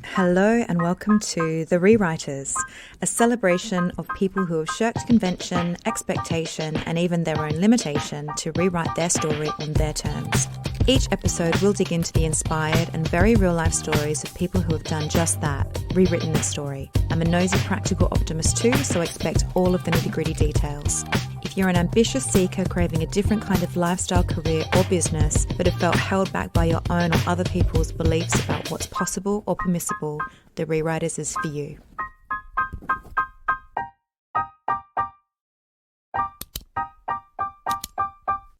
Hello and welcome to The Rewriters, a celebration of people who have shirked convention, expectation, and even their own limitation to rewrite their story on their terms. Each episode will dig into the inspired and very real-life stories of people who have done just that, rewritten their story. I'm a nosy practical optimist too, so expect all of the nitty-gritty details. If you're an ambitious seeker craving a different kind of lifestyle, career or business, but have felt held back by your own or other people's beliefs about what's possible or permissible, The Rewriters is for you.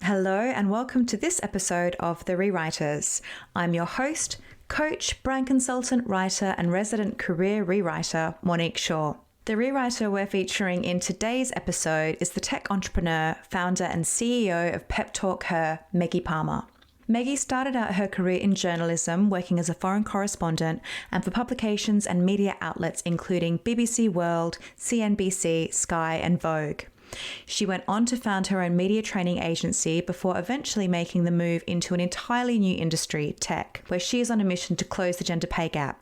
Hello and welcome to this episode of The Rewriters. I'm your host, coach, brand consultant, writer and resident career rewriter, Monique Shaw. The rewriter we're featuring in today's episode is the tech entrepreneur, founder and CEO of peptalker, Meggie Palmer. Meggie started out her career in journalism, working as a foreign correspondent and for publications and media outlets including BBC World, CNBC, Sky and Vogue. She went on to found her own media training agency before eventually making the move into an entirely new industry, tech, where she is on a mission to close the gender pay gap.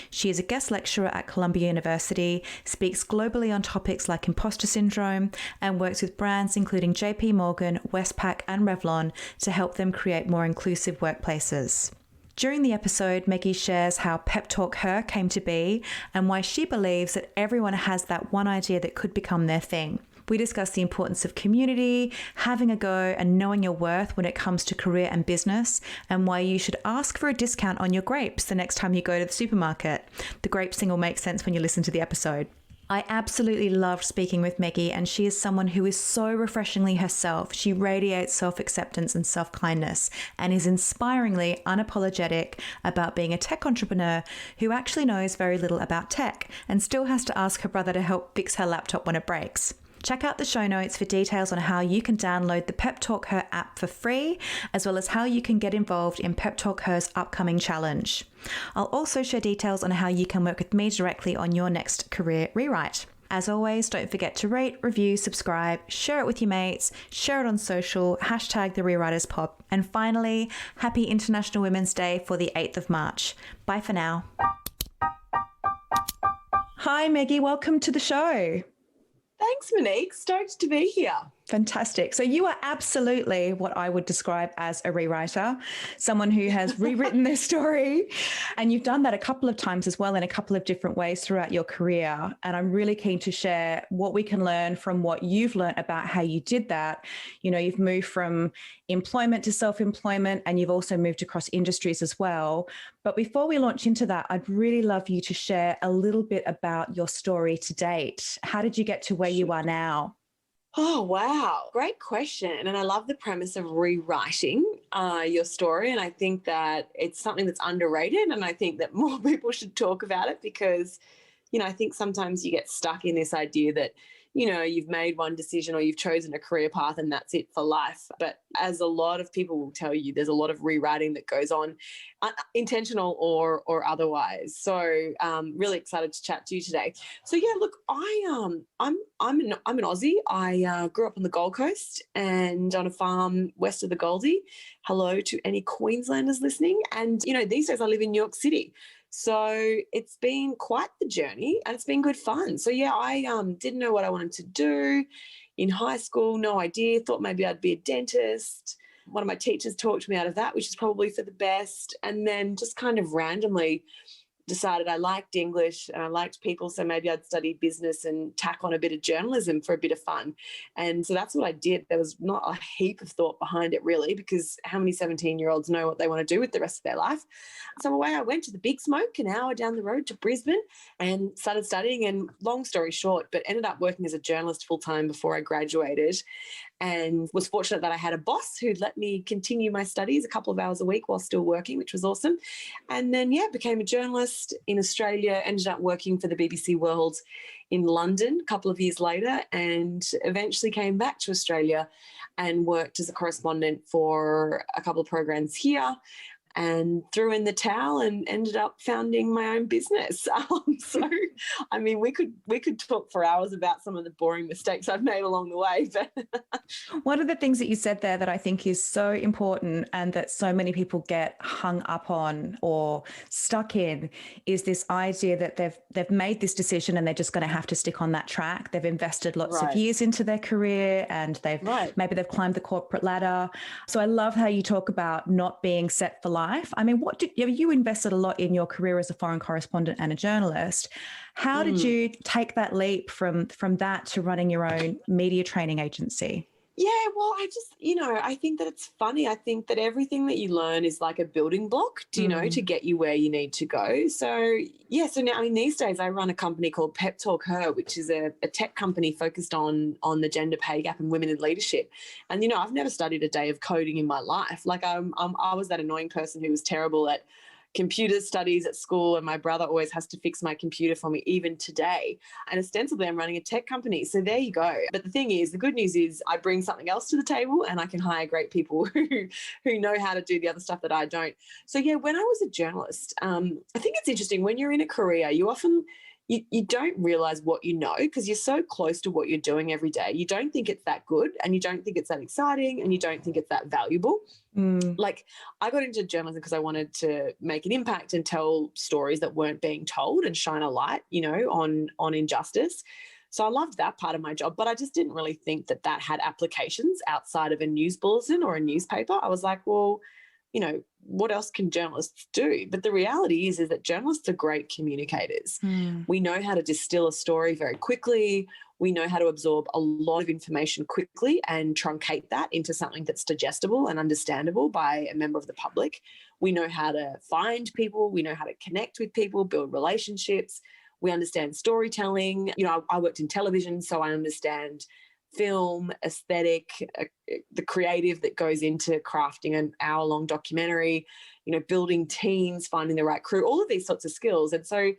She is a guest lecturer at Columbia University, speaks globally on topics like imposter syndrome, and works with brands including JP Morgan, Westpac, and Revlon to help them create more inclusive workplaces. During the episode, Meggie shares how peptalker came to be and why she believes that everyone has that one idea that could become their thing. We discuss the importance of community, having a go, and knowing your worth when it comes to career and business, and why you should ask for a discount on your grapes the next time you go to the supermarket. The grapes thing will make sense when you listen to the episode. I absolutely loved speaking with Meggie, and she is someone who is so refreshingly herself. She radiates self-acceptance and self-kindness and is inspiringly unapologetic about being a tech entrepreneur who actually knows very little about tech and still has to ask her brother to help fix her laptop when it breaks. Check out the show notes for details on how you can download the peptalker app for free, as well as how you can get involved in peptalker's upcoming challenge. I'll also share details on how you can work with me directly on your next career rewrite. As always, don't forget to rate, review, subscribe, share it with your mates, share it on social, hashtag the Rewriters Pop, and finally, happy International Women's Day for the 8th of March. Bye for now. Hi Meggie, welcome to the show. Thanks, Monique. Stoked to be here. Fantastic. So you are absolutely what I would describe as a rewriter, someone who has rewritten their story. And you've done that a couple of times as well in a couple of different ways throughout your career. And I'm really keen to share what we can learn from what you've learned about how you did that. You know, you've moved from employment to self-employment, and you've also moved across industries as well. But before we launch into that, I'd really love you to share a little bit about your story to date. How did you get to where you are now? Oh, wow. Great question. And I love the premise of rewriting your story. And I think that it's something that's underrated. And I think that more people should talk about it because, I think sometimes you get stuck in this idea that, you've made one decision or you've chosen a career path and that's it for life. But as a lot of people will tell you, there's a lot of rewriting that goes on, intentional or otherwise. So really excited to chat to you today. So yeah, look, I'm an Aussie. I grew up on the Gold Coast and on a farm west of the Goldie. Hello to any Queenslanders listening. And these days I live in New York City. So it's been quite the journey and it's been good fun. So yeah, I didn't know what I wanted to do in high school. No idea. Thought maybe I'd be a dentist. One of my teachers talked me out of that, which is probably for the best. And then just kind of randomly decided I liked English and I liked people, so maybe I'd study business and tack on a bit of journalism for a bit of fun. And so that's what I did. There was not a heap of thought behind it really, because how many 17-year-olds know what they want to do with the rest of their life? So away I went to the Big Smoke, an hour down the road to Brisbane, and started studying, and long story short, but ended up working as a journalist full-time before I graduated, and was fortunate that I had a boss who let me continue my studies a couple of hours a week while still working, which was awesome. And then, became a journalist in Australia, ended up working for the BBC World in London a couple of years later, and eventually came back to Australia and worked as a correspondent for a couple of programs here. and threw in the towel and ended up founding my own business. So, I mean, we could talk for hours about some of the boring mistakes I've made along the way. But one of the things that you said there that I think is so important and that so many people get hung up on or stuck in is this idea that they've made this decision and they're just going to have to stick on that track. They've invested lots of years into their career and maybe they've climbed the corporate ladder. So I love how you talk about not being set for life. I mean, you invested a lot in your career as a foreign correspondent and a journalist. How did you take that leap from that to running your own media training agency? Yeah, well, I think that it's funny. I think that everything that you learn is like a building block, to get you where you need to go. So, now, I mean, these days I run a company called Peptalker, which is a tech company focused on the gender pay gap and women in leadership. And, I've never studied a day of coding in my life. Like I was that annoying person who was terrible at computer studies at school, and my brother always has to fix my computer for me even today. And ostensibly I'm running a tech company. So there you go. But the thing is, the good news is I bring something else to the table and I can hire great people who know how to do the other stuff that I don't. So yeah, when I was a journalist, I think it's interesting when you're in a career, you often you don't realize what you know because you're so close to what you're doing every day. You don't think it's that good and you don't think it's that exciting and you don't think it's that valuable. Like I got into journalism because I wanted to make an impact and tell stories that weren't being told and shine a light, on injustice. So I loved that part of my job, but I just didn't really think that had applications outside of a news bulletin or a newspaper. I was like, well, what else can journalists do? But the reality is that journalists are great communicators. We know how to distill a story very quickly. We know how to absorb a lot of information quickly and truncate that into something that's digestible and understandable by a member of the public. We know how to find people. We know how to connect with people, build relationships. We understand storytelling. I worked in television, so I understand film, aesthetic, the creative that goes into crafting an hour-long documentary, building teams, finding the right crew, all of these sorts of skills. And so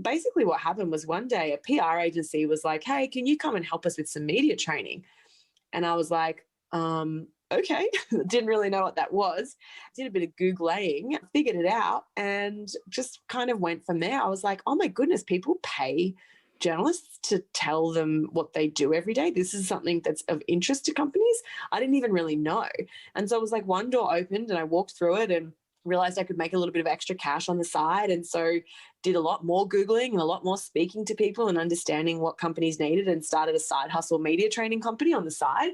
basically what happened was one day a PR agency was like, hey, can you come and help us with some media training? And I was like, okay. Didn't really know what that was. Did a bit of Googling, figured it out, and just kind of went from there. I was like, oh my goodness, people pay journalists to tell them what they do every day. This is something that's of interest to companies. I didn't even really know. And so it was like one door opened and I walked through it and realized I could make a little bit of extra cash on the side. And so did a lot more Googling and a lot more speaking to people and understanding what companies needed and started a side hustle media training company on the side.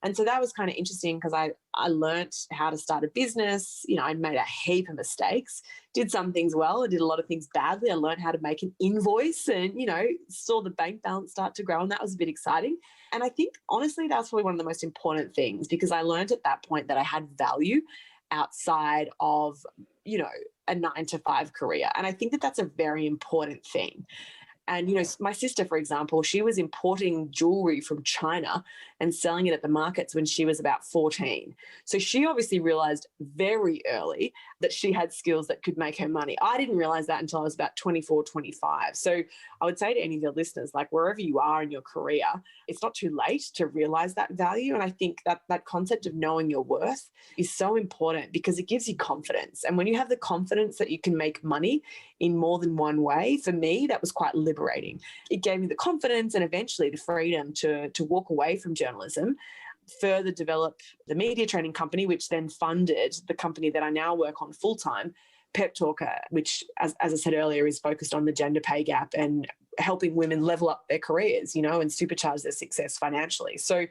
And so that was kind of interesting because I learnt how to start a business. I made a heap of mistakes, did some things well, I did a lot of things badly. I learned how to make an invoice and, saw the bank balance start to grow, and that was a bit exciting. And I think, honestly, that's probably one of the most important things because I learned at that point that I had value outside of, a 9-to-5 career. And I think that that's a very important thing. And, my sister, for example, she was importing jewelry from China and selling it at the markets when she was about 14. So she obviously realized very early that she had skills that could make her money. I didn't realize that until I was about 24, 25. So I would say to any of your listeners, like wherever you are in your career, it's not too late to realize that value. And I think that concept of knowing your worth is so important because it gives you confidence. And when you have the confidence that you can make money in more than one way, for me, that was quite liberating. It gave me the confidence and eventually the freedom to walk away from journalism, further develop the media training company, which then funded the company that I now work on full-time, Peptalker, which, as I said earlier, is focused on the gender pay gap and helping women level up their careers, and supercharge their success financially. So,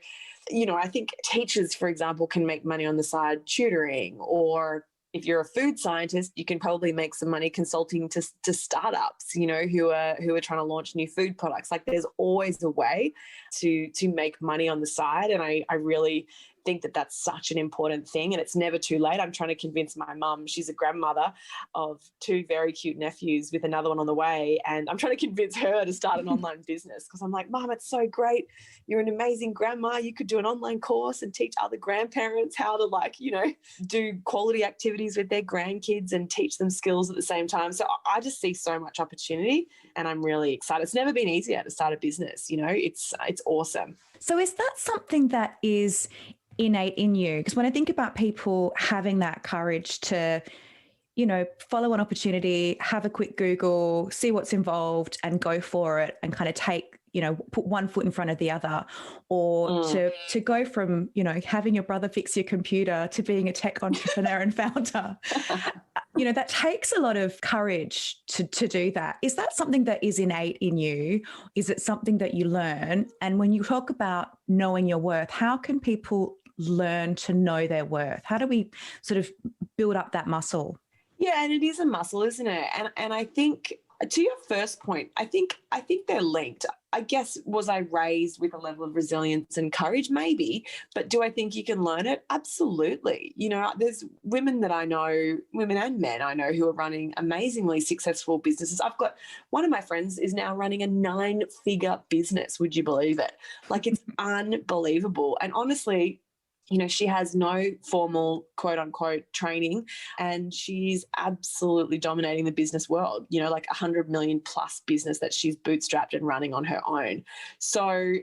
I think teachers, for example, can make money on the side tutoring, or if you're a food scientist, you can probably make some money consulting to startups, who are trying to launch new food products. Like there's always a way to make money on the side. And I really think that that's such an important thing, and it's never too late. I'm trying to convince my mum, she's a grandmother of 2 very cute nephews with another one on the way, and I'm trying to convince her to start an online business because I'm like, Mum, it's so great. You're an amazing grandma. You could do an online course and teach other grandparents how to do quality activities with their grandkids and teach them skills at the same time. So I just see so much opportunity and I'm really excited. It's never been easier to start a business. It's awesome. So is that something that is innate in you? Because when I think about people having that courage to follow an opportunity, have a quick Google, see what's involved and go for it and kind of take, put one foot in front of the other, or to go from, having your brother fix your computer to being a tech entrepreneur and founder. That takes a lot of courage to do that. Is that something that is innate in you? Is it something that you learn? And when you talk about knowing your worth, how can people learn to know their worth? How do we sort of build up that muscle? Yeah, and it is a muscle, isn't it? And I think, to your first point, I think they're linked. I guess, was I raised with a level of resilience and courage? Maybe. But do I think you can learn it? Absolutely. There's women that I know, women and men I know, who are running amazingly successful businesses. I've got one of my friends is now running a 9-figure business. Would you believe it? Like, it's unbelievable. And honestly, she has no formal quote unquote training, and she's absolutely dominating the business world, like 100 million plus business that she's bootstrapped and running on her own. So,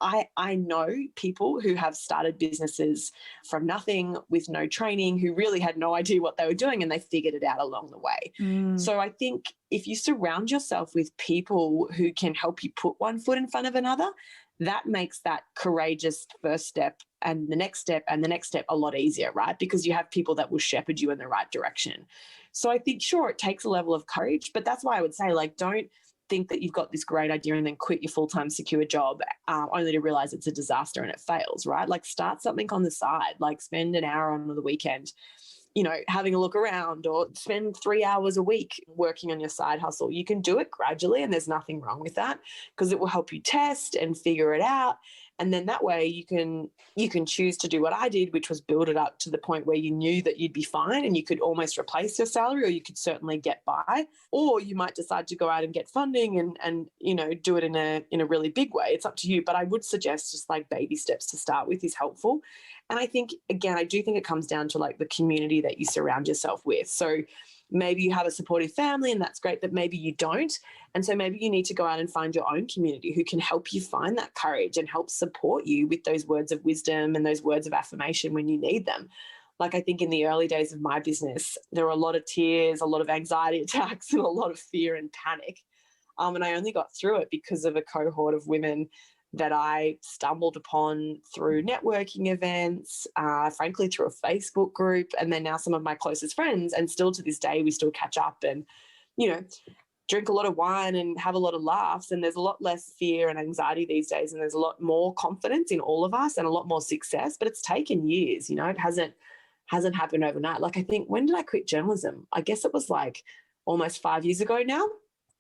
I know people who have started businesses from nothing with no training, who really had no idea what they were doing, and they figured it out along the way. So I think if you surround yourself with people who can help you put one foot in front of another, that makes that courageous first step and the next step and the next step a lot easier, right? Because you have people that will shepherd you in the right direction. So I think, sure, it takes a level of courage, but that's why I would say, don't think that you've got this great idea and then quit your full-time secure job only to realize it's a disaster and it fails, right? Start something on the side, spend an hour on the weekend, having a look around, or spend 3 hours a week working on your side hustle. You can do it gradually, and there's nothing wrong with that, because it will help you test and figure it out. And then that way you can choose to do what I did, which was build it up to the point where you knew that you'd be fine and you could almost replace your salary, or you could certainly get by. Or you might decide to go out and get funding and do it in a really big way. It's up to you. But I would suggest just baby steps to start with is helpful. And I think, again, I do think it comes down to the community that you surround yourself with. So maybe you have a supportive family and that's great, but maybe you don't. And so maybe you need to go out and find your own community who can help you find that courage and help support you with those words of wisdom and those words of affirmation when you need them. I think in the early days of my business, there were a lot of tears, a lot of anxiety attacks, and a lot of fear and panic. And I only got through it because of a cohort of women that I stumbled upon through networking events, frankly, through a Facebook group, and then now some of my closest friends. And still to this day, we still catch up and, drink a lot of wine and have a lot of laughs. And there's a lot less fear and anxiety these days. And there's a lot more confidence in all of us and a lot more success, but it's taken years, it hasn't happened overnight. I think, when did I quit journalism? I guess it was almost 5 years ago now.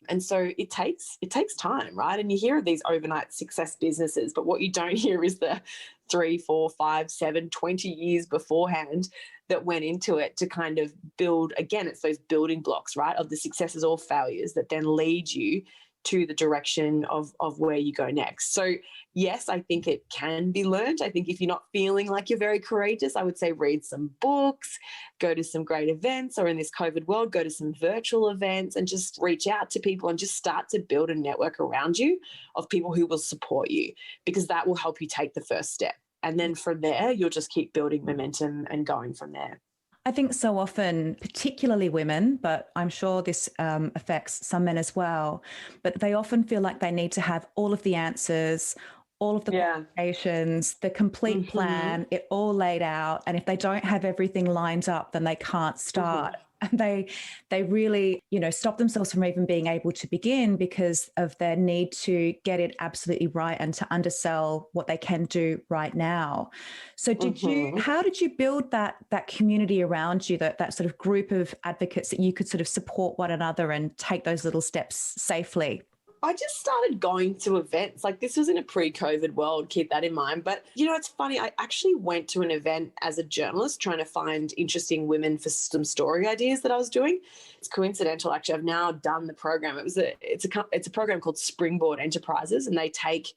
And so it takes time, right? And you hear of these overnight success businesses, but what you don't hear is the 3, 4, 5, 7, 20 years beforehand that went into it to kind of build. Again, it's those building blocks, right, of the successes or failures that then lead you to the direction of where you go next. So yes, I think it can be learned. I think if you're not feeling like you're very courageous, I would say read some books, go to some great events, or in this COVID world, go to some virtual events and just reach out to people and just start to build a network around you of people who will support you, because that will help you take the first step. And then from there, you'll just keep building momentum and going from there. I think so often, particularly women, but I'm sure this affects some men as well, but they often feel like they need to have all of the answers, all of the qualifications, the complete plan, it all laid out. And if they don't have everything lined up, then they can't start. And they really, stop themselves from even being able to begin because of their need to get it absolutely right and to undersell what they can do right now. So how did you build that community around you, that sort of group of advocates that you could sort of support one another and take those little steps safely? I just started going to events. This was in a pre-COVID world, keep that in mind. But, it's funny. I actually went to an event as a journalist trying to find interesting women for some story ideas that I was doing. It's coincidental, actually. I've now done the program. It's a program called Springboard Enterprises, and they take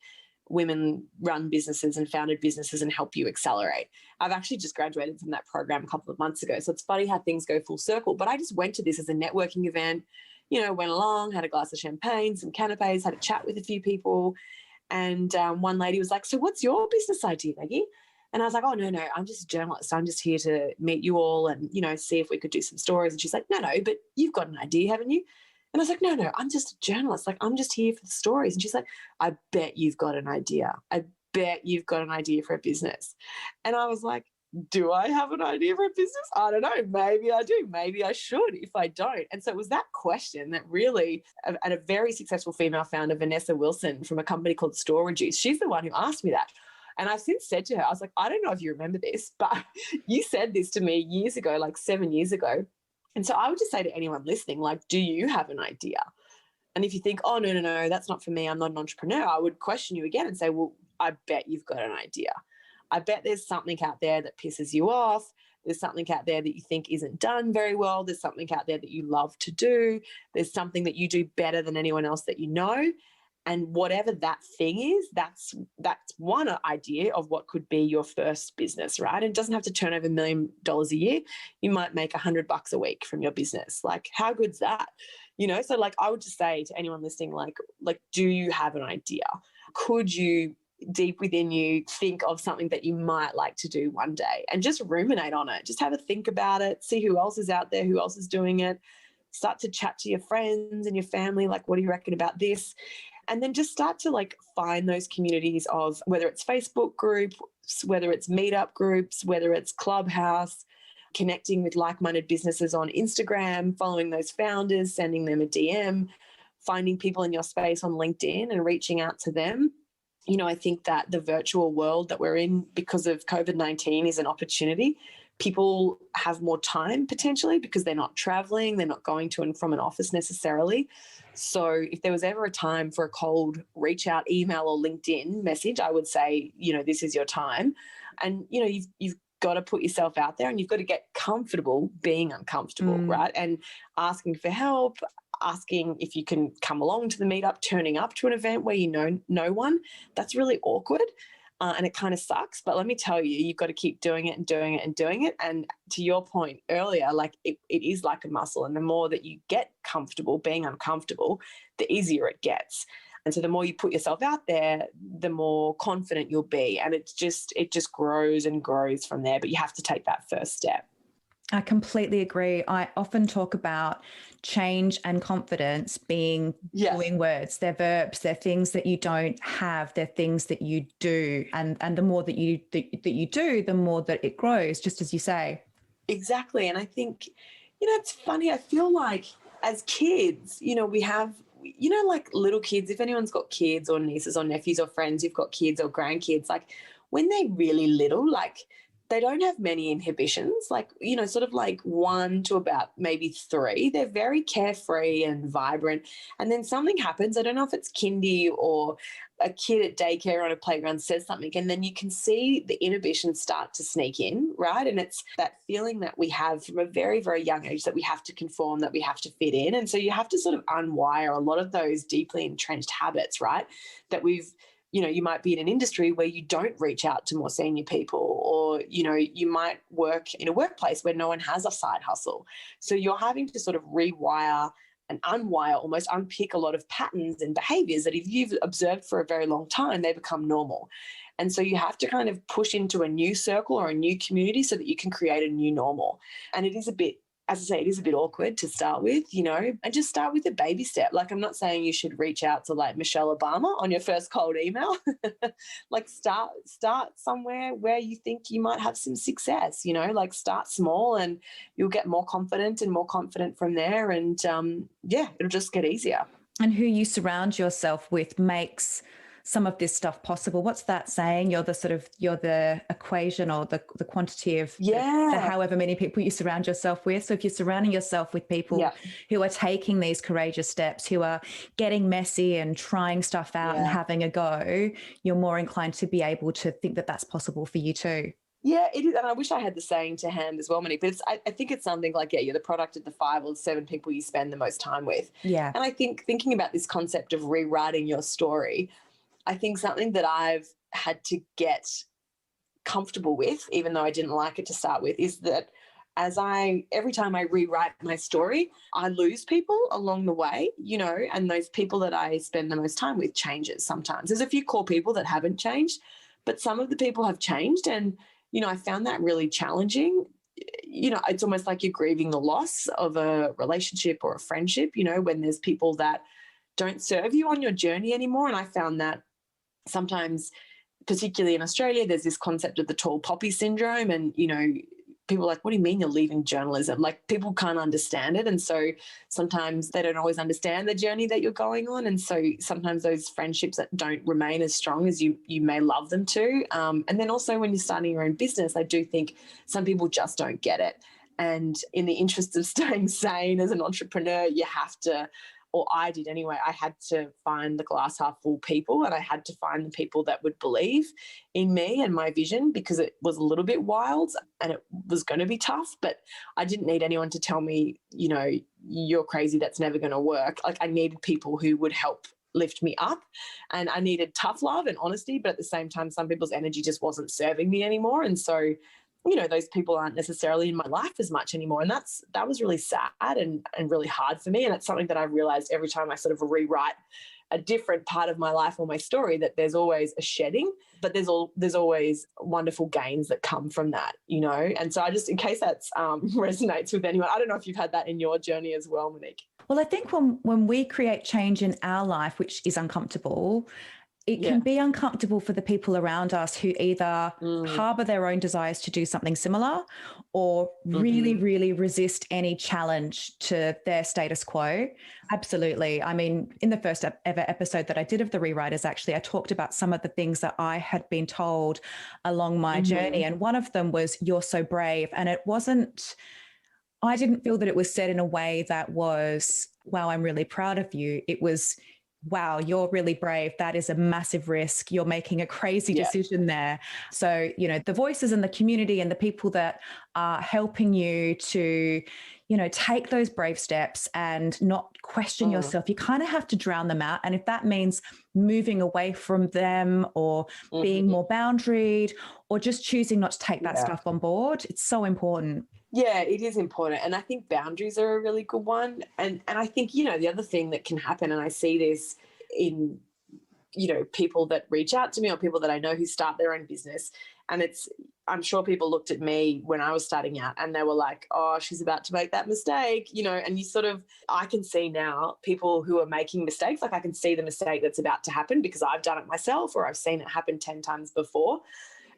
women-run businesses and founded businesses and help you accelerate. I've actually just graduated from that program a couple of months ago. So it's funny how things go full circle. But I just went to this as a networking event. Went along, had a glass of champagne, some canapes, had a chat with a few people. And one lady was like, "So what's your business idea, Maggie?" And I was like, oh, no, I'm just a journalist. I'm just here to meet you all and, see if we could do some stories. And she's like, no, but you've got an idea, haven't you? And I was like, no, I'm just a journalist. Like, I'm just here for the stories. And she's like, I bet you've got an idea. I bet you've got an idea for a business. And I was like, do I have an idea for a business? I don't know. Maybe I do. Maybe I should if I don't. And so it was that question that really, and a very successful female founder, Vanessa Wilson, from a company called Store Reduce, she's the one who asked me that. And I've since said to her, I was like, I don't know if you remember this, but you said this to me years ago, like 7 years ago. And so I would just say to anyone listening, like, do you have an idea? And if you think, oh, no, that's not for me, I'm not an entrepreneur, I would question you again and say, well, I bet you've got an idea. I bet there's something out there that pisses you off. There's something out there that you think isn't done very well. There's something out there that you love to do. There's something that you do better than anyone else that you know. And whatever that thing is, that's one idea of what could be your first business, right? And it doesn't have to turn over $1 million a year. You might make $100 a week from your business. Like, how good's that? So like, I would just say to anyone listening, like, do you have an idea? Could you, deep within you, think of something that you might like to do one day and just ruminate on it? Just have a think about it, see who else is out there, who else is doing it. Start to chat to your friends and your family, like, what do you reckon about this? And then just start to like find those communities of, whether it's Facebook groups, whether it's meetup groups, whether it's Clubhouse, connecting with like-minded businesses on Instagram, following those founders, sending them a DM, finding people in your space on LinkedIn and reaching out to them. I think that the virtual world that we're in because of COVID-19 is an opportunity. People have more time potentially because they're not traveling, they're not going to and from an office necessarily. So if there was ever a time for a cold reach out email or LinkedIn message, I would say, this is your time. And, you've got to put yourself out there and you've got to get comfortable being uncomfortable, right? And asking for help, asking if you can come along to the meetup, turning up to an event where you know no one, that's really awkward. And it kind of sucks. But let me tell you, you've got to keep doing it and doing it and doing it. And to your point earlier, like it is like a muscle. And the more that you get comfortable being uncomfortable, the easier it gets. And so the more you put yourself out there, the more confident you'll be. And it just grows and grows from there. But you have to take that first step. I completely agree. I often talk about change and confidence being doing words. They're verbs. They're things that you don't have. They're things that you do. And the more that you do, the more that it grows, just as you say. Exactly. And I think, it's funny. I feel like as kids, we have, like little kids, if anyone's got kids or nieces or nephews or friends who've got kids or grandkids, like when they're really little, like they don't have many inhibitions, like, sort of like 1 to about maybe 3. They're very carefree and vibrant. And then something happens. I don't know if it's kindy or a kid at daycare on a playground says something, and then you can see the inhibitions start to sneak in, right? And it's that feeling that we have from a very, very young age that we have to conform, that we have to fit in. And so you have to sort of unwire a lot of those deeply entrenched habits, right? That we've, you might be in an industry where you don't reach out to more senior people, or, you might work in a workplace where no one has a side hustle. So you're having to sort of rewire and unwire, almost unpick a lot of patterns and behaviors that if you've observed for a very long time, they become normal. And so you have to kind of push into a new circle or a new community so that you can create a new normal. And it is a bit, as I say, it is a bit awkward to start with, and just start with a baby step. Like, I'm not saying you should reach out to like Michelle Obama on your first cold email. Like start somewhere where you think you might have some success, like start small and you'll get more confident from there. And it'll just get easier. And who you surround yourself with makes some of this stuff possible. What's that saying? You're the equation or the quantity of the however many people you surround yourself with. So if you're surrounding yourself with people who are taking these courageous steps, who are getting messy and trying stuff out and having a go, you're more inclined to be able to think that that's possible for you too. Yeah, it is. And I wish I had the saying to hand as well, Monique, but I think it's something like, you're the product of the 5 or 7 people you spend the most time with. Yeah. And I think thinking about this concept of rewriting your story, I think something that I've had to get comfortable with, even though I didn't like it to start with, is that every time I rewrite my story, I lose people along the way, and those people that I spend the most time with changes sometimes. There's a few core people that haven't changed, but some of the people have changed. And, I found that really challenging. It's almost like you're grieving the loss of a relationship or a friendship, when there's people that don't serve you on your journey anymore. And I found that sometimes, particularly in Australia, there's this concept of the tall poppy syndrome. And, people are like, what do you mean you're leaving journalism? Like, people can't understand it. And so sometimes they don't always understand the journey that you're going on. And so sometimes those friendships that don't remain as strong as you may love them to. And then also when you're starting your own business, I do think some people just don't get it. And in the interest of staying sane as an entrepreneur, you have to, or I did anyway, I had to find the glass half full people, and I had to find the people that would believe in me and my vision, because it was a little bit wild and it was going to be tough, but I didn't need anyone to tell me, you're crazy, that's never going to work. Like, I needed people who would help lift me up, and I needed tough love and honesty, but at the same time, some people's energy just wasn't serving me anymore. And so, those people aren't necessarily in my life as much anymore. And that was really sad and really hard for me. And it's something that I've realized every time I sort of rewrite a different part of my life or my story, that there's always a shedding, but there's always wonderful gains that come from that, And so I just, in case that resonates with anyone, I don't know if you've had that in your journey as well, Monique. Well, I think when we create change in our life, which is uncomfortable, it can be uncomfortable for the people around us who either harbor their own desires to do something similar, or really, really resist any challenge to their status quo. Absolutely. I mean, in the first ever episode that I did of The Rewriters, actually, I talked about some of the things that I had been told along my journey. And one of them was, "You're so brave." And I didn't feel that it was said in a way that was, "Wow, I'm really proud of you." It was, "Wow, you're really brave. That is a massive risk. You're making a crazy decision there." So, the voices in the community and the people that are helping you to, take those brave steps and not question yourself, you kind of have to drown them out. And if that means moving away from them, or being more boundaried, or just choosing not to take that stuff on board, it's so important. Yeah, it is important. And I think boundaries are a really good one. And I think, the other thing that can happen, and I see this in, people that reach out to me or people that I know who start their own business. And I'm sure people looked at me when I was starting out and they were like, "Oh, she's about to make that mistake," and I can see now people who are making mistakes. Like, I can see the mistake that's about to happen because I've done it myself, or I've seen it happen 10 times before.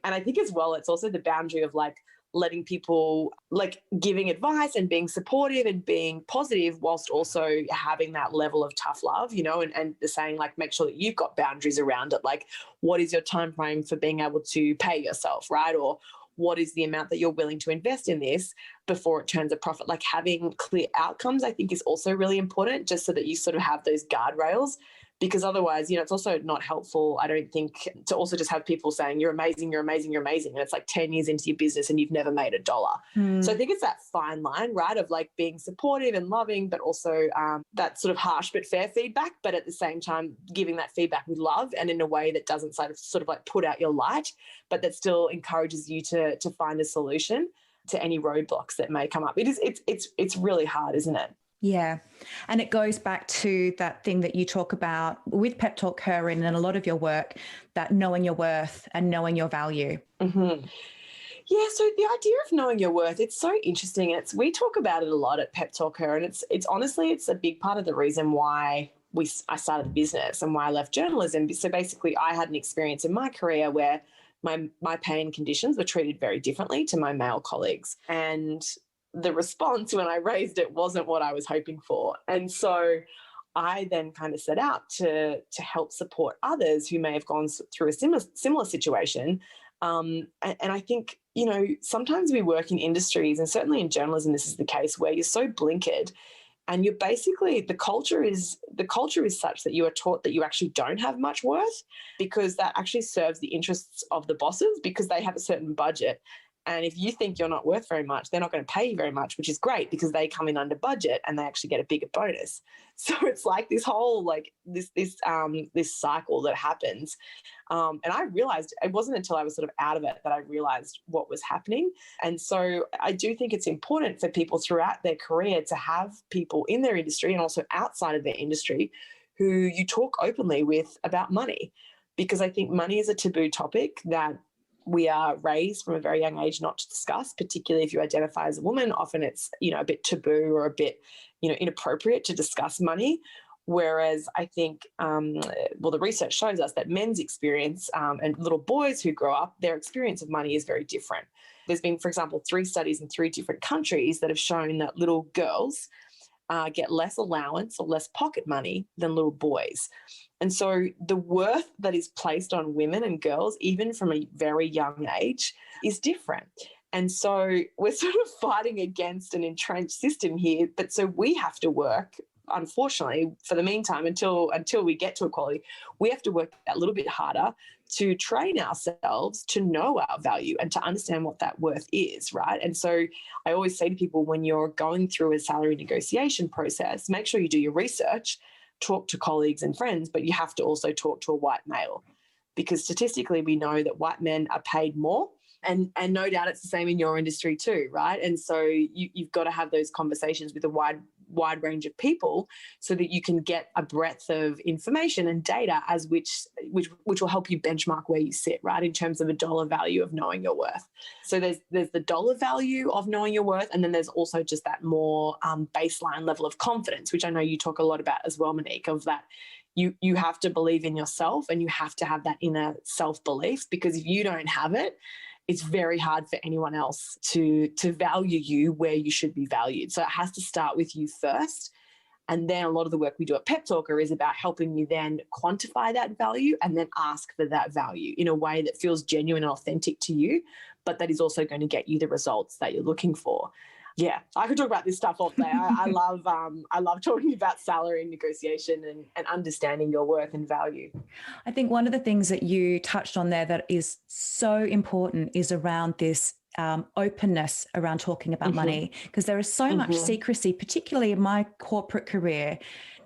And I think as well, it's also the boundary of like letting people, like, giving advice and being supportive and being positive, whilst also having that level of tough love, and the saying, like, make sure that you've got boundaries around it. Like, what is your time frame for being able to pay yourself, right? Or what is the amount that you're willing to invest in this before it turns a profit? Like, having clear outcomes, I think, is also really important, just so that you sort of have those guardrails. Because otherwise, it's also not helpful, I don't think, to also just have people saying, "You're amazing, you're amazing, you're amazing." And it's like 10 years into your business and you've never made $1. So I think it's that fine line, right, of like being supportive and loving, but also that sort of harsh but fair feedback, but at the same time giving that feedback with love and in a way that doesn't sort of like put out your light, but that still encourages you to find a solution to any roadblocks that may come up. It's really hard, isn't it? Yeah. And it goes back to that thing that you talk about with peptalker and in a lot of your work, that knowing your worth and knowing your value. Mm-hmm. Yeah, so the idea of knowing your worth, it's so interesting. We talk about it a lot at peptalker, and it's honestly, it's a big part of the reason why I started the business and why I left journalism. So basically, I had an experience in my career where my pain conditions were treated very differently to my male colleagues, and the response when I raised it wasn't what I was hoping for. And so I then kind of set out to help support others who may have gone through a similar situation. And I think, sometimes we work in industries, and certainly in journalism, this is the case, where you're so blinkered, and you're basically, the culture is such that you are taught that you actually don't have much worth, because that actually serves the interests of the bosses, because they have a certain budget. And if you think you're not worth very much, they're not going to pay you very much, which is great because they come in under budget and they actually get a bigger bonus. So it's like this whole, like this cycle that happens. And I realized, it wasn't until I was sort of out of it that I realized what was happening. And so I do think it's important for people throughout their career to have people in their industry and also outside of their industry who you talk openly with about money. because I think money is a taboo topic that we are raised from a very young age not to discuss, particularly if you identify as a woman. Often it's, a bit taboo or a bit, inappropriate to discuss money. Whereas I think, the research shows us that men's experience and little boys who grow up, their experience of money is very different. There's been, for example, 3 studies in 3 different countries that have shown that little girls get less allowance or less pocket money than little boys. And so the worth that is placed on women and girls, even from a very young age, is different. And so we're sort of fighting against an entrenched system here. But so we have to work, unfortunately, for the meantime, until we get to equality, we have to work a little bit harder to train ourselves to know our value and to understand what that worth is, right? And so I always say to people, when you're going through a salary negotiation process, make sure you do your research, talk to colleagues and friends, but you have to also talk to a white male, because statistically we know that white men are paid more. And no doubt it's the same in your industry too, right? And so you've got to have those conversations with a wide range of people so that you can get a breadth of information and data as which will help you benchmark where you sit, right, in terms of a dollar value of knowing your worth. So there's the dollar value of knowing your worth, and then there's also just that more baseline level of confidence, which I know you talk a lot about as well, Monique, of that you have to believe in yourself and you have to have that inner self-belief, because if you don't have it, it's very hard for anyone else to value you where you should be valued. So it has to start with you first. And then a lot of the work we do at Peptalker is about helping you then quantify that value and then ask for that value in a way that feels genuine and authentic to you, but that is also going to get you the results that you're looking for. Yeah, I could talk about this stuff all day. I love talking about salary negotiation and understanding your worth and value. I think one of the things that you touched on there that is so important is around this openness around talking about money, because there is so much secrecy, particularly in my corporate career.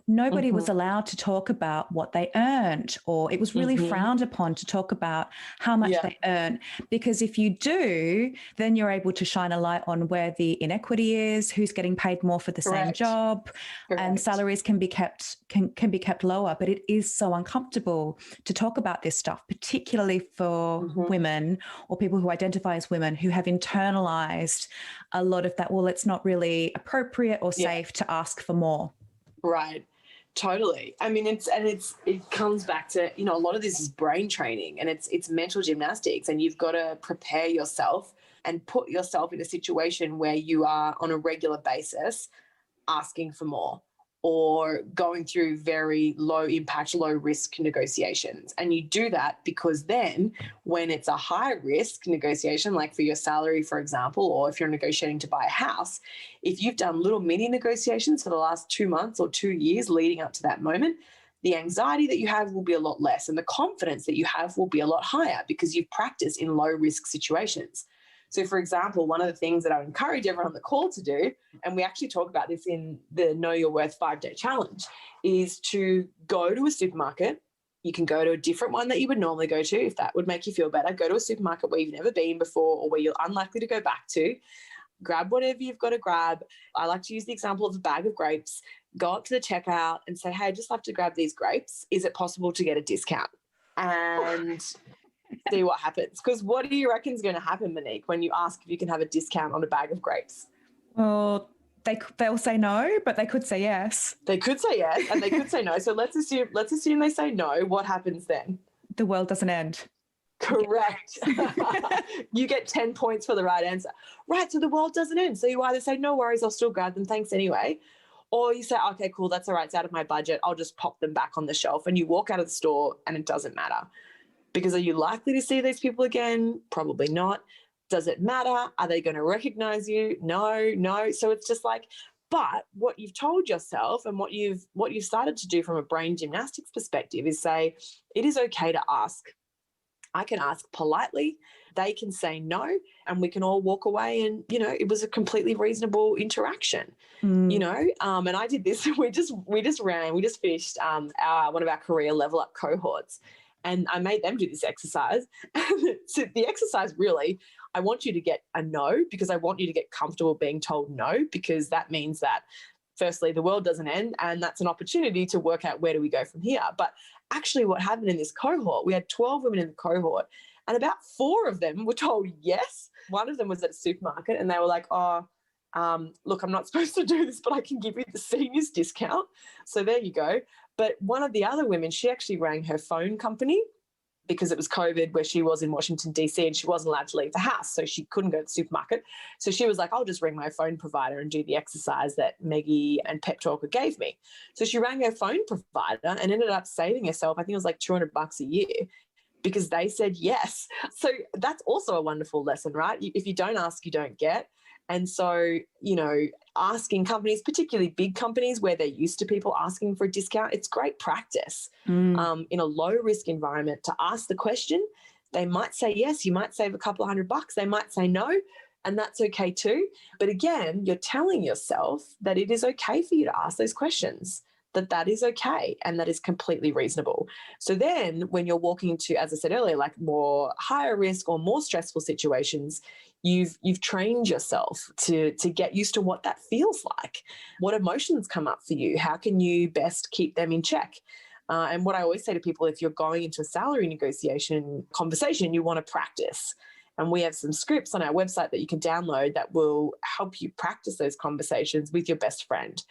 Nobody was allowed to talk about what they earned, or it was really frowned upon to talk about how much they earn. Because if you do, then you're able to shine a light on where the inequity is, who's getting paid more for the same job, and salaries can be kept lower. But it is so uncomfortable to talk about this stuff, particularly for women or people who identify as women who have internalized a lot of that. Well, it's not really appropriate or safe to ask for more. Right. Totally. I mean, it comes back to, a lot of this is brain training, and it's mental gymnastics, and you've got to prepare yourself and put yourself in a situation where you are on a regular basis asking for more, or going through very low impact, low risk negotiations. And you do that because then when it's a high risk negotiation, like for your salary, for example, or if you're negotiating to buy a house, if you've done little mini negotiations for the last 2 months or 2 years leading up to that moment, the anxiety that you have will be a lot less, and the confidence that you have will be a lot higher because you've practiced in low risk situations. So, for example, one of the things that I encourage everyone on the call to do, and we actually talk about this in the Know Your Worth 5-day challenge, is to go to a supermarket. You can go to a different one that you would normally go to if that would make you feel better. Go to a supermarket where you've never been before or where you're unlikely to go back to. Grab whatever you've got to grab. I like to use the example of a bag of grapes. Go up to the checkout and say, hey, I'd just like to grab these grapes. Is it possible to get a discount? And see what happens. Because what do you reckon is going to happen, Monique, when you ask if you can have a discount on a bag of grapes? Well, they'll say no, but they could say yes. They could say yes, and they could say no. So let's assume they say no. What happens then? The world doesn't end. Correct. You get 10 points for the right answer. Right, so the world doesn't end. So you either say, no worries, I'll still grab them, thanks anyway. Or you say, okay, cool, that's all right, it's out of my budget, I'll just pop them back on the shelf. And you walk out of the store and it doesn't matter. Because are you likely to see these people again? Probably not. Does it matter? Are they going to recognize you? No. So it's just like, but what you've told yourself and what you've started to do from a brain gymnastics perspective is say, it is okay to ask. I can ask politely. They can say no, and we can all walk away. And, it was a completely reasonable interaction, and I did this. We just finished one of our career level up cohorts. And I made them do this exercise. So the exercise really, I want you to get a no, because I want you to get comfortable being told no, because that means that firstly, the world doesn't end, and that's an opportunity to work out where do we go from here. But actually what happened in this cohort, we had 12 women in the cohort, and about 4 of them were told yes. One of them was at a supermarket, and they were like, look, I'm not supposed to do this, but I can give you the seniors discount. So there you go. But one of the other women, she actually rang her phone company because it was COVID where she was in Washington, DC, and she wasn't allowed to leave the house. So she couldn't go to the supermarket. So she was like, I'll just ring my phone provider and do the exercise that Meggie and peptalker gave me. So she rang her phone provider and ended up saving herself, I think it was like $200 a year, because they said yes. So that's also a wonderful lesson, right? If you don't ask, you don't get. And so, asking companies, particularly big companies where they're used to people asking for a discount, it's great practice in a low risk environment to ask the question. They might say yes, you might save a couple of $100. They might say no, and that's okay too. But again, you're telling yourself that it is okay for you to ask those questions, that is okay and that is completely reasonable. So then when you're walking into, as I said earlier, like more higher risk or more stressful situations, you've trained yourself to get used to what that feels like. What emotions come up for you? How can you best keep them in check? And what I always say to people, if you're going into a salary negotiation conversation, you want to practice. And we have some scripts on our website that you can download that will help you practice those conversations with your best friend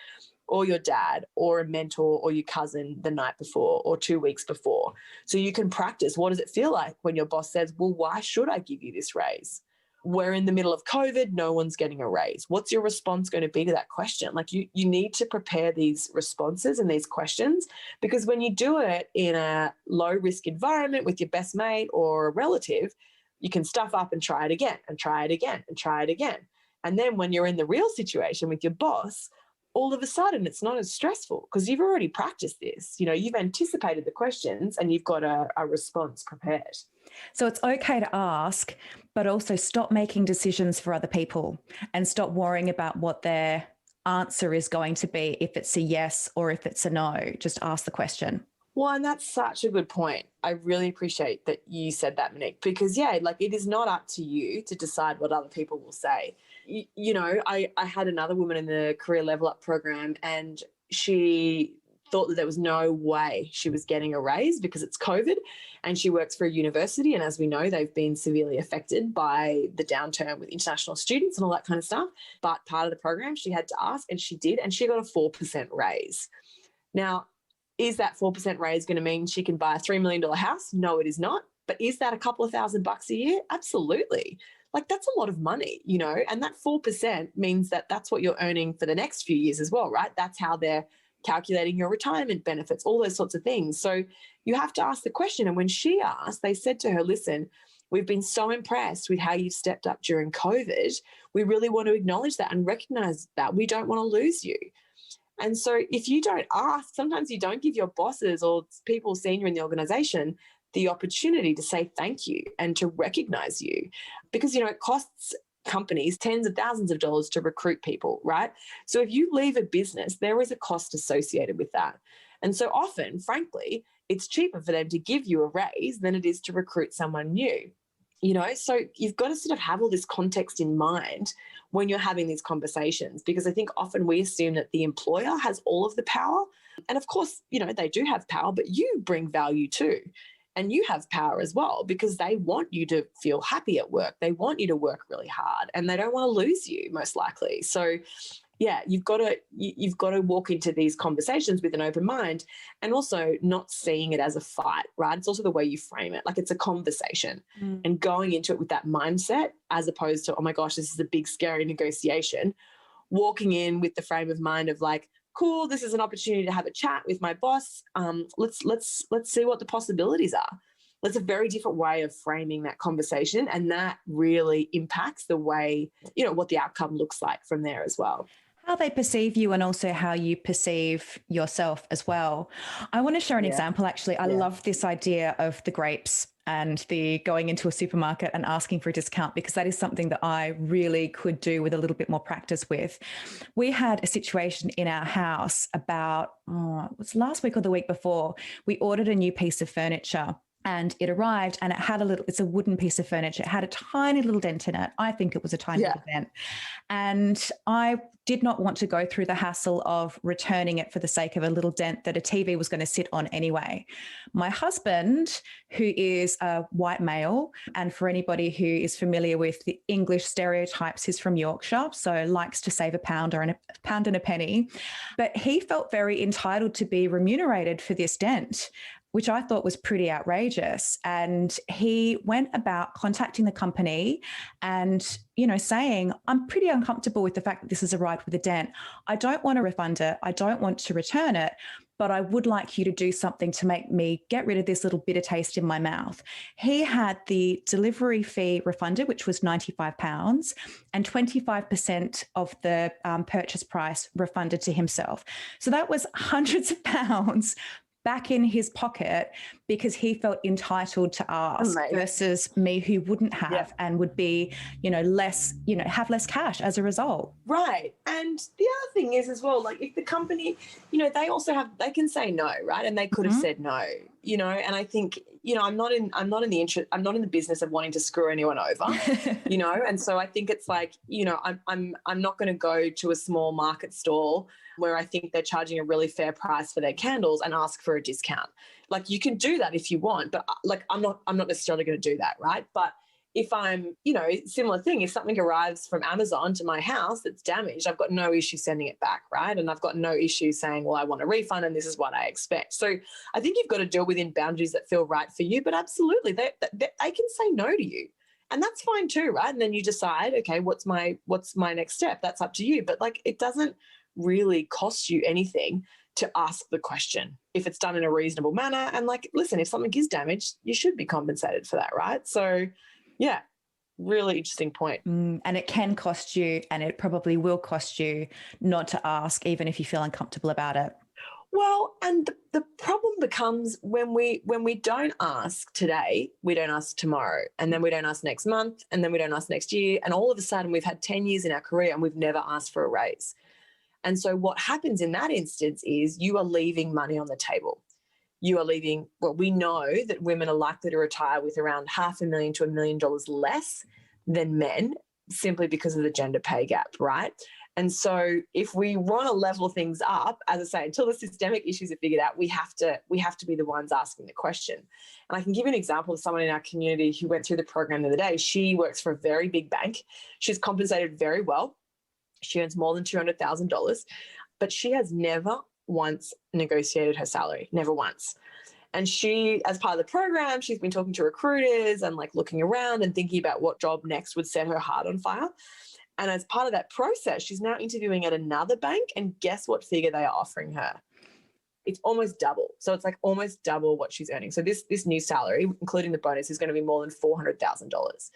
or your dad or a mentor or your cousin the night before or 2 weeks before. So you can practice, what does it feel like when your boss says, well, why should I give you this raise? We're in the middle of COVID, no one's getting a raise. What's your response going to be to that question? Like you need to prepare these responses and these questions, because when you do it in a low risk environment with your best mate or a relative, you can stuff up and try it again and try it again and try it again. And then when you're in the real situation with your boss, all of a sudden it's not as stressful because you've already practiced this. You've anticipated the questions and you've got a response prepared. So it's okay to ask, but also stop making decisions for other people and stop worrying about what their answer is going to be, if it's a yes or if it's a no. Just ask the question. Well, and that's such a good point. I really appreciate that you said that, Monique, because, it is not up to you to decide what other people will say. I had another woman in the Career Level Up program, and she thought that there was no way she was getting a raise because it's COVID, and she works for a university. And as we know, they've been severely affected by the downturn with international students and all that kind of stuff. But part of the program, she had to ask, and she did, and she got a 4% raise. Now, is that 4% raise going to mean she can buy a $3 million house? No, it is not. But is that a couple of $1,000 a year? Absolutely. Like that's a lot of money, and that 4% means that that's what you're earning for the next few years as well, right? That's how they're calculating your retirement benefits, all those sorts of things. So you have to ask the question. And when she asked, they said to her, listen, we've been so impressed with how you've stepped up during COVID. We really want to acknowledge that and recognize that. We don't want to lose you. And so if you don't ask, sometimes you don't give your bosses or people senior in the organization the opportunity to say thank you and to recognize you, because, it costs companies tens of thousands of dollars to recruit people, right? So if you leave a business, there is a cost associated with that. And so often, frankly, it's cheaper for them to give you a raise than it is to recruit someone new. So you've got to sort of have all this context in mind when you're having these conversations, because I think often we assume that the employer has all of the power. And of course, they do have power, but you bring value too. And you have power as well, because they want you to feel happy at work. They want you to work really hard, and they don't want to lose you, most likely. So you've got to walk into these conversations with an open mind, and also not seeing it as a fight, right? It's also the way you frame it. Like it's a conversation and going into it with that mindset, as opposed to, oh my gosh, this is a big, scary negotiation. Walking in with the frame of mind of like, cool, this is an opportunity to have a chat with my boss. Let's see what the possibilities are. That's a very different way of framing that conversation, and that really impacts the way, what the outcome looks like from there as well. How they perceive you and also how you perceive yourself as well. I want to share an example, actually. I love this idea of the grapes and the going into a supermarket and asking for a discount, because that is something that I really could do with a little bit more practice with. We had a situation in our house about, it was last week or the week before. We ordered a new piece of furniture, And it arrived and it had it's a wooden piece of furniture. It had a tiny little dent in it. I think it was a tiny little dent. And I did not want to go through the hassle of returning it for the sake of a little dent that a TV was going to sit on anyway. My husband, who is a white male, and for anybody who is familiar with the English stereotypes, he's from Yorkshire, so likes to save a pound and a penny. But he felt very entitled to be remunerated for this dent, which I thought was pretty outrageous. And he went about contacting the company and, saying, I'm pretty uncomfortable with the fact that this has arrived with a dent. I don't want to refund it. I don't want to return it, but I would like you to do something to make me get rid of this little bitter taste in my mouth. He had the delivery fee refunded, which was £95, and 25% of the purchase price refunded to himself. So that was hundreds of pounds back in his pocket because he felt entitled to ask. Amazing. Versus me, who wouldn't have and would be, less, have less cash as a result. Right. And the other thing is as well, like if the company, they can say no, right? And they could have said no, and I think, I'm not in the business of wanting to screw anyone over, and so I think it's like, I'm not going to go to a small market stall where I think they're charging a really fair price for their candles and ask for a discount. Like you can do that if you want, but like I'm not necessarily going to do that, right? But if I'm, similar thing, if something arrives from Amazon to my house that's damaged, I've got no issue sending it back, right? And I've got no issue saying, well, I want a refund and this is what I expect. So I think you've got to deal within boundaries that feel right for you, but absolutely, they can say no to you. And that's fine too, right? And then you decide, okay, what's my next step? That's up to you. But like, it doesn't really cost you anything to ask the question if it's done in a reasonable manner. And like, listen, if something is damaged, you should be compensated for that, right? So yeah, really interesting point. And it can cost you, and it probably will cost you not to ask, even if you feel uncomfortable about it. Well, and the problem becomes when we don't ask today, we don't ask tomorrow, and then we don't ask next month, and then we don't ask next year. And all of a sudden we've had 10 years in our career and we've never asked for a raise. And so what happens in that instance is you are leaving money on the table. You are leaving, well, we know that women are likely to retire with around $500,000 to $1 million less than men simply because of the gender pay gap, right? And so if we want to level things up, as I say, until the systemic issues are figured out, we have to be the ones asking the question. And I can give you an example of someone in our community who went through the program the other day. She works for a very big bank. She's compensated very well. She earns more than $200,000, but she has never once negotiated her salary, never once. And she, as part of the program, she's been talking to recruiters and like looking around and thinking about what job next would set her heart on fire. And as part of that process, she's now interviewing at another bank, and guess what figure they are offering her? It's almost double. So it's like almost double what she's earning. So this new salary, including the bonus, is going to be more than $400,000.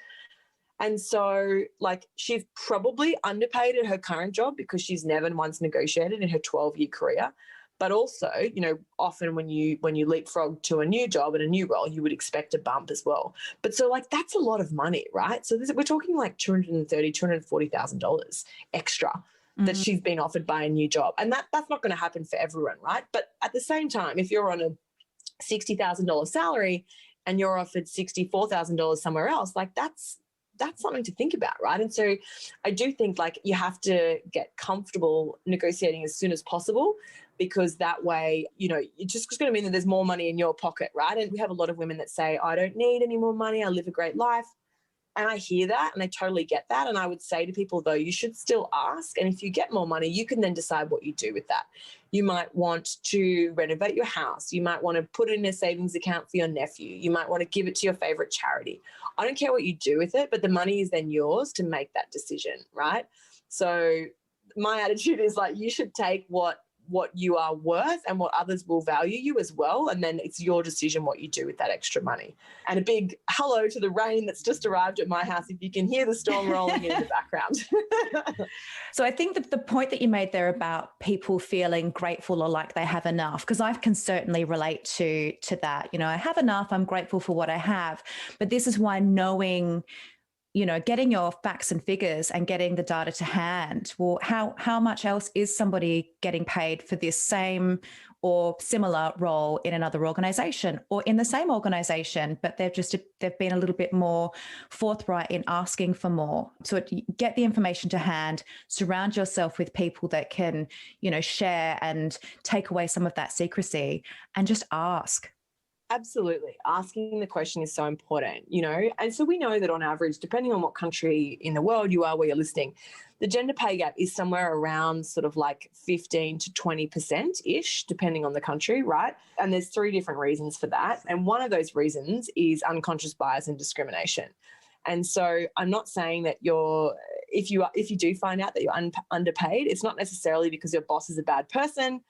And so like she's probably underpaid at her current job because she's never once negotiated in her 12-year career. But also, often when you leapfrog to a new job and a new role, you would expect a bump as well. But so like that's a lot of money, right? So we're talking like $230,000, $240,000 extra that she's been offered by a new job. And that's not going to happen for everyone, right? But at the same time, if you're on a $60,000 salary and you're offered $64,000 somewhere else, like that's something to think about, right? And so I do think like you have to get comfortable negotiating as soon as possible, because that way, it's just going to mean that there's more money in your pocket, right? And we have a lot of women that say, I don't need any more money, I live a great life. And I hear that and I totally get that. And I would say to people, though, you should still ask. And if you get more money, you can then decide what you do with that. You might want to renovate your house. You might want to put it in a savings account for your nephew. You might want to give it to your favorite charity. I don't care what you do with it, but the money is then yours to make that decision, right? So my attitude is like you should take what you are worth and what others will value you as well. And then it's your decision what you do with that extra money. And a big hello to the rain that's just arrived at my house, if you can hear the storm rolling in the background. So I think that the point that you made there about people feeling grateful or like they have enough, because I can certainly relate to that. I have enough, I'm grateful for what I have. But this is why knowing getting your facts and figures and getting the data to hand. Well, how much else is somebody getting paid for this same or similar role in another organization or in the same organization, but they've been a little bit more forthright in asking for more. So get the information to hand, surround yourself with people that can, share and take away some of that secrecy, and just ask. Absolutely. Asking the question is so important, and so we know that on average, depending on what country in the world you are where you're listening, the gender pay gap is somewhere around sort of like 15 to 20%-ish, depending on the country, right? And there's 3 different reasons for that. And one of those reasons is unconscious bias and discrimination. And so I'm not saying that if you do find out that you're underpaid, it's not necessarily because your boss is a bad person.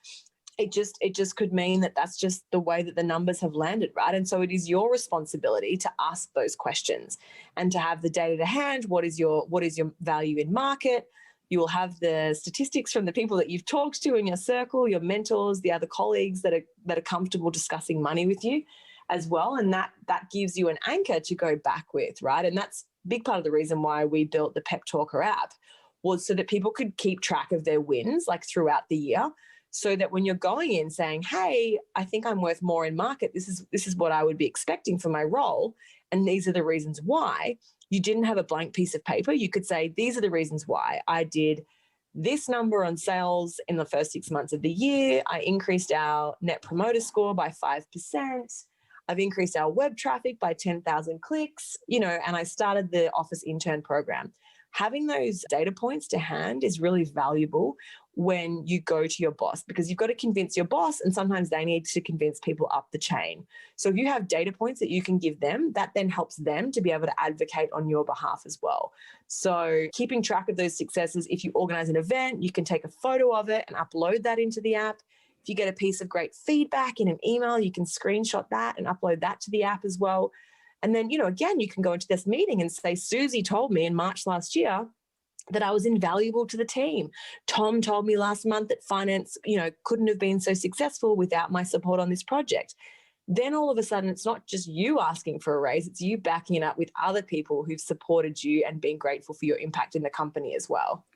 It just could mean that that's just the way that the numbers have landed, right? And so it is your responsibility to ask those questions and to have the data to hand. What is your value in market? You will have the statistics from the people that you've talked to in your circle, your mentors, the other colleagues that are comfortable discussing money with you as well. And that gives you an anchor to go back with, right? And that's a big part of the reason why we built the Peptalker app, was so that people could keep track of their wins like throughout the year. So that when you're going in saying, hey, I think I'm worth more in market, this is what I would be expecting for my role, and these are the reasons why, you didn't have a blank piece of paper. You could say, these are the reasons why. I did this number on sales in the first 6 months of the year. I increased our net promoter score by 5%. I've increased our web traffic by 10,000 clicks, and I started the office intern program. Having those data points to hand is really valuable when you go to your boss, because you've got to convince your boss, and sometimes they need to convince people up the chain. So if you have data points that you can give them, that then helps them to be able to advocate on your behalf as well. So keeping track of those successes, if you organize an event, you can take a photo of it and upload that into the app. If you get a piece of great feedback in an email, you can screenshot that and upload that to the app as well. And then, again, you can go into this meeting and say, Susie told me in March last year that I was invaluable to the team. Tom told me last month that finance, couldn't have been so successful without my support on this project. Then all of a sudden, it's not just you asking for a raise, it's you backing it up with other people who've supported you and been grateful for your impact in the company as well.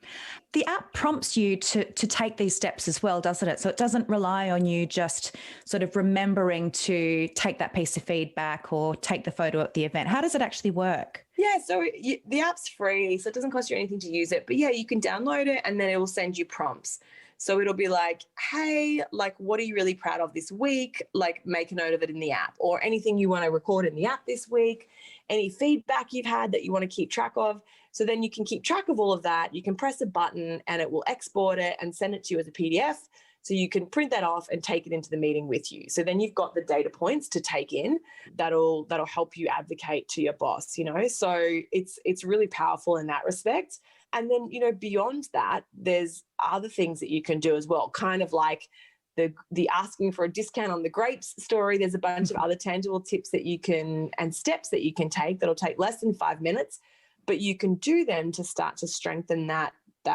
The app prompts you to take these steps as well, doesn't it? So it doesn't rely on you just sort of remembering to take that piece of feedback or take the photo at the event. How does it actually work? Yeah, so the app's free, so it doesn't cost you anything to use it. But yeah, you can download it and then it will send you prompts. So it'll be like, hey, like, what are you really proud of this week? Like, make a note of it in the app, or anything you want to record in the app this week, any feedback you've had that you want to keep track of. So then you can keep track of all of that. You can press a button and it will export it and send it to you as a PDF. So you can print that off and take it into the meeting with you. So then you've got the data points to take in that'll help you advocate to your boss, So it's really powerful in that respect. And then, beyond that, there's other things that you can do as well, kind of like the asking for a discount on the grapes story. There's a bunch of other tangible tips that you can, and steps that you can take that'll take less than 5 minutes, but you can do them to start to strengthen that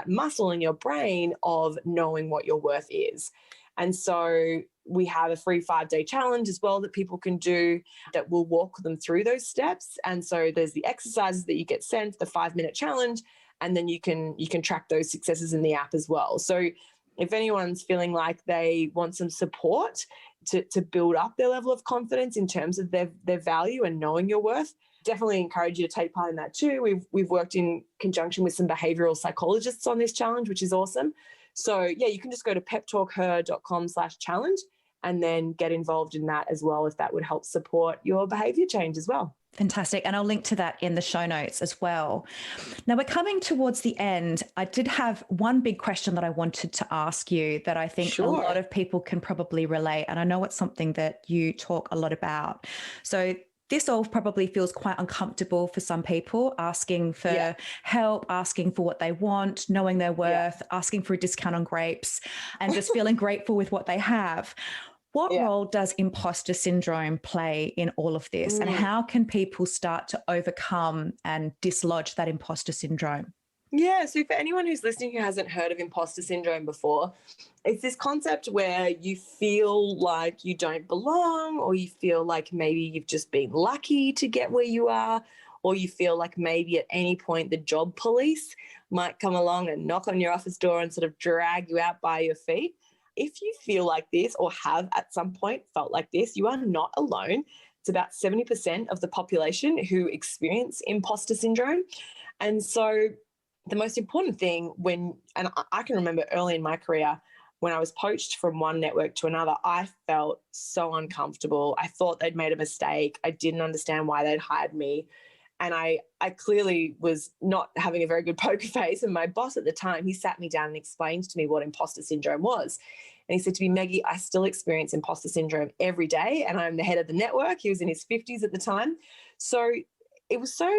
muscle in your brain of knowing what your worth is. And so we have a free 5-day challenge as well that people can do that will walk them through those steps. And so there's the exercises that you get sent, the 5-minute challenge, and then you can track those successes in the app as well. So if anyone's feeling like they want some support to build up their level of confidence in terms of their value and knowing your worth, definitely encourage you to take part in that too. We've worked in conjunction with some behavioral psychologists on this challenge, which is awesome. So yeah, you can just go to peptalker.com/challenge and then get involved in that as well, if that would help support your behavior change as well. Fantastic. And I'll link to that in the show notes as well. Now we're coming towards the end. I did have one big question that I wanted to ask you that I think a lot of people can probably relate. And I know it's something that you talk a lot about. So this all probably feels quite uncomfortable for some people, asking for help, asking for what they want, knowing their worth, asking for a discount on grapes, and just feeling grateful with what they have. What role does imposter syndrome play in all of this? And how can people start to overcome and dislodge that imposter syndrome? Yeah, so for anyone who's listening who hasn't heard of imposter syndrome before, it's this concept where you feel like you don't belong, or you feel like maybe you've just been lucky to get where you are, or you feel like maybe at any point the job police might come along and knock on your office door and sort of drag you out by your feet. If you feel like this or have at some point felt like this, you are not alone. It's about 70% of the population who experience imposter syndrome. And so the most important thing and I can remember early in my career when I was poached from one network to another, I felt so uncomfortable. I thought they'd made a mistake. I didn't understand why they'd hired me. And I clearly was not having a very good poker face. And my boss at the time, he sat me down and explained to me what imposter syndrome was. And he said to me, Meggie, I still experience imposter syndrome every day. And I'm the head of the network. He was in his 50s at the time. So it was so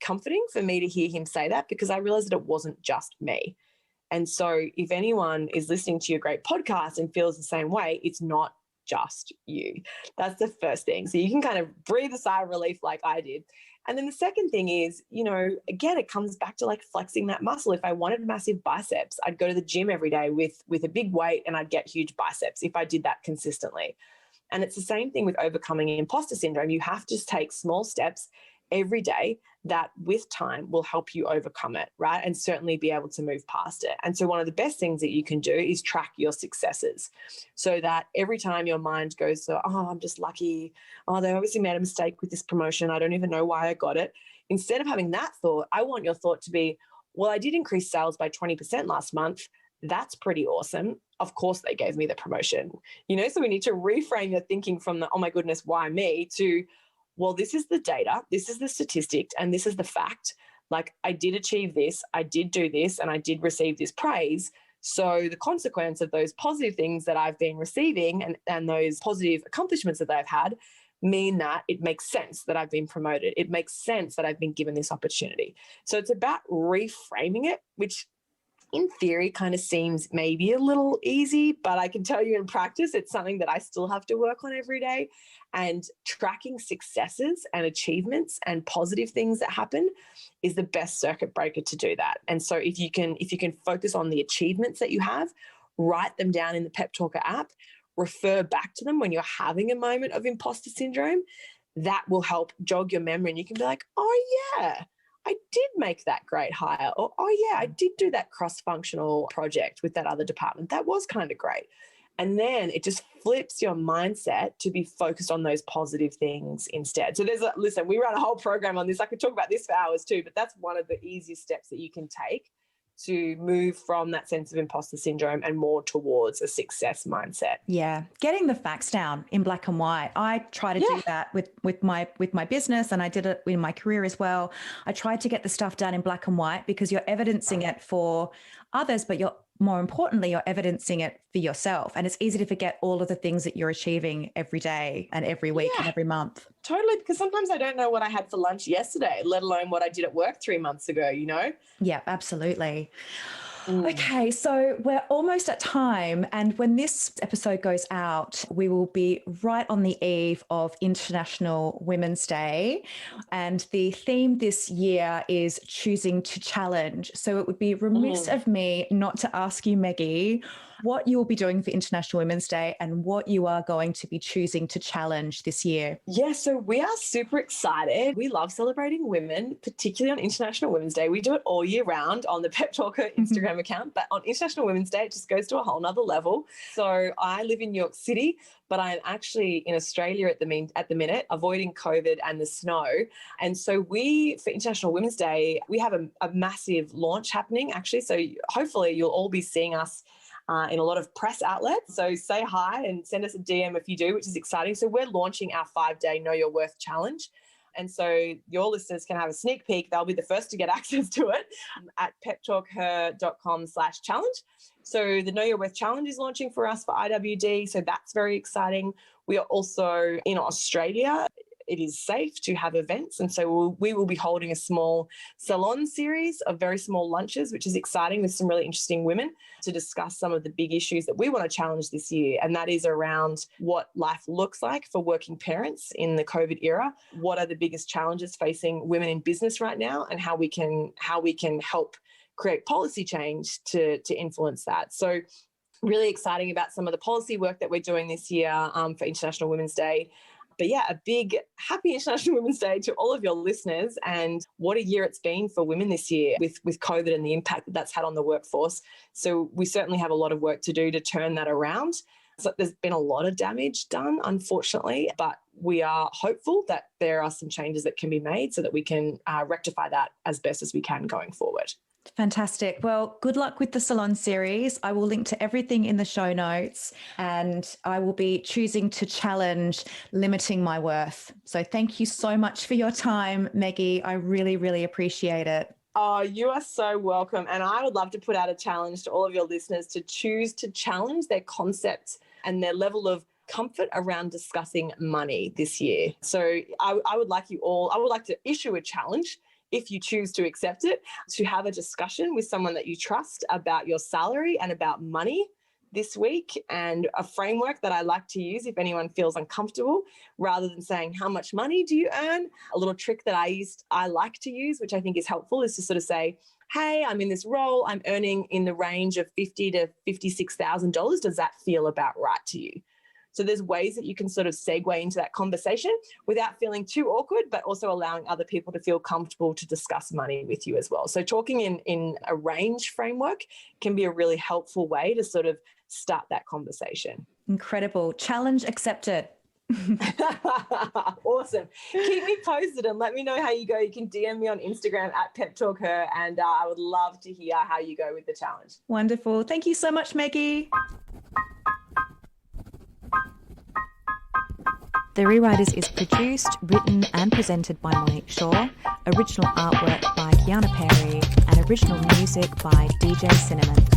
comforting for me to hear him say that, because I realized that it wasn't just me. And so if anyone is listening to your great podcast and feels the same way, it's not just you. That's the first thing. So you can kind of breathe a sigh of relief like I did. And then the second thing is, again, it comes back to like flexing that muscle. If I wanted massive biceps, I'd go to the gym every day with a big weight and I'd get huge biceps if I did that consistently. And it's the same thing with overcoming imposter syndrome. You have to take small steps every day that with time will help you overcome it, right? And certainly be able to move past it. And so one of the best things that you can do is track your successes, so that every time your mind goes to, oh, I'm just lucky. Oh, they obviously made a mistake with this promotion. I don't even know why I got it. Instead of having that thought, I want your thought to be, well, I did increase sales by 20% last month. That's pretty awesome. Of course they gave me the promotion. So we need to reframe your thinking from the, oh my goodness, why me, to, well, this is the data, this is the statistic, and this is the fact. Like, I did achieve this, I did do this, and I did receive this praise. So the consequence of those positive things that I've been receiving and those positive accomplishments that I've had mean that it makes sense that I've been promoted. It makes sense that I've been given this opportunity. So it's about reframing it, which in theory kind of seems maybe a little easy, but I can tell you in practice, it's something that I still have to work on every day. And tracking successes and achievements and positive things that happen is the best circuit breaker to do that. And so if you can focus on the achievements that you have, write them down in the peptalker app, refer back to them when you're having a moment of imposter syndrome, that will help jog your memory. And you can be like, oh yeah, I did make that great hire. Or, oh yeah, I did do that cross-functional project with that other department. That was kind of great. And then it just flips your mindset to be focused on those positive things instead. So listen, we run a whole program on this. I could talk about this for hours too, but that's one of the easiest steps that you can take to move from that sense of imposter syndrome and more towards a success mindset. Yeah. Getting the facts down in black and white. I try to do that with my business, and I did it in my career as well. I tried to get the stuff down in black and white because you're evidencing it for others, but more importantly, you're evidencing it for yourself. And it's easy to forget all of the things that you're achieving every day and every week and every month. Totally. Because sometimes I don't know what I had for lunch yesterday, let alone what I did at work 3 months ago, Yeah, absolutely. Okay, so we're almost at time. And when this episode goes out, we will be right on the eve of International Women's Day. And the theme this year is choosing to challenge. So it would be remiss of me not to ask you, Meggie, what you will be doing for International Women's Day and what you are going to be choosing to challenge this year. Yeah, so we are super excited. We love celebrating women, particularly on International Women's Day. We do it all year round on the peptalker Instagram account, but on International Women's Day, it just goes to a whole nother level. So I live in New York City, but I'm actually in Australia at the minute, avoiding COVID and the snow. And so for International Women's Day, we have a massive launch happening, actually. So hopefully you'll all be seeing us in a lot of press outlets. So say hi and send us a DM if you do, which is exciting. So we're launching our 5-day Know Your Worth challenge. And so your listeners can have a sneak peek. They'll be the first to get access to it at peptalker.com/challenge. So the Know Your Worth challenge is launching for us for IWD. So that's very exciting. We are also in Australia. It is safe to have events. And so we will be holding a small salon series of very small lunches, which is exciting, with some really interesting women to discuss some of the big issues that we want to challenge this year. And that is around what life looks like for working parents in the COVID era. What are the biggest challenges facing women in business right now, and how we can help create policy change to influence that. So really exciting about some of the policy work that we're doing this year for International Women's Day. But yeah, a big happy International Women's Day to all of your listeners. And what a year it's been for women this year with COVID and the impact that that's had on the workforce. So we certainly have a lot of work to do to turn that around. So there's been a lot of damage done, unfortunately, but we are hopeful that there are some changes that can be made so that we can rectify that as best as we can going forward. Fantastic. Well, good luck with the salon series. I will link to everything in the show notes, and I will be choosing to challenge limiting my worth. So thank you so much for your time, Meggie. I really, really appreciate it. Oh, you are so welcome. And I would love to put out a challenge to all of your listeners to choose to challenge their concepts and their level of comfort around discussing money this year. So I would like to issue a challenge, if you choose to accept it, to have a discussion with someone that you trust about your salary and about money this week, and a framework that I like to use if anyone feels uncomfortable, rather than saying, how much money do you earn? A little trick that I like to use, which I think is helpful, is to sort of say, hey, I'm in this role, I'm earning in the range of $50,000 to $56,000. Does that feel about right to you? So there's ways that you can sort of segue into that conversation without feeling too awkward, but also allowing other people to feel comfortable to discuss money with you as well. So talking in a range framework can be a really helpful way to sort of start that conversation. Incredible. Challenge accepted. Awesome. Keep me posted and let me know how you go. You can DM me on Instagram at peptalker, and I would love to hear how you go with the challenge. Wonderful. Thank you so much, Meggie. The Rewriters is produced, written and presented by Monique Shaw, original artwork by Kiana Perry, and original music by DJ Cinnamon.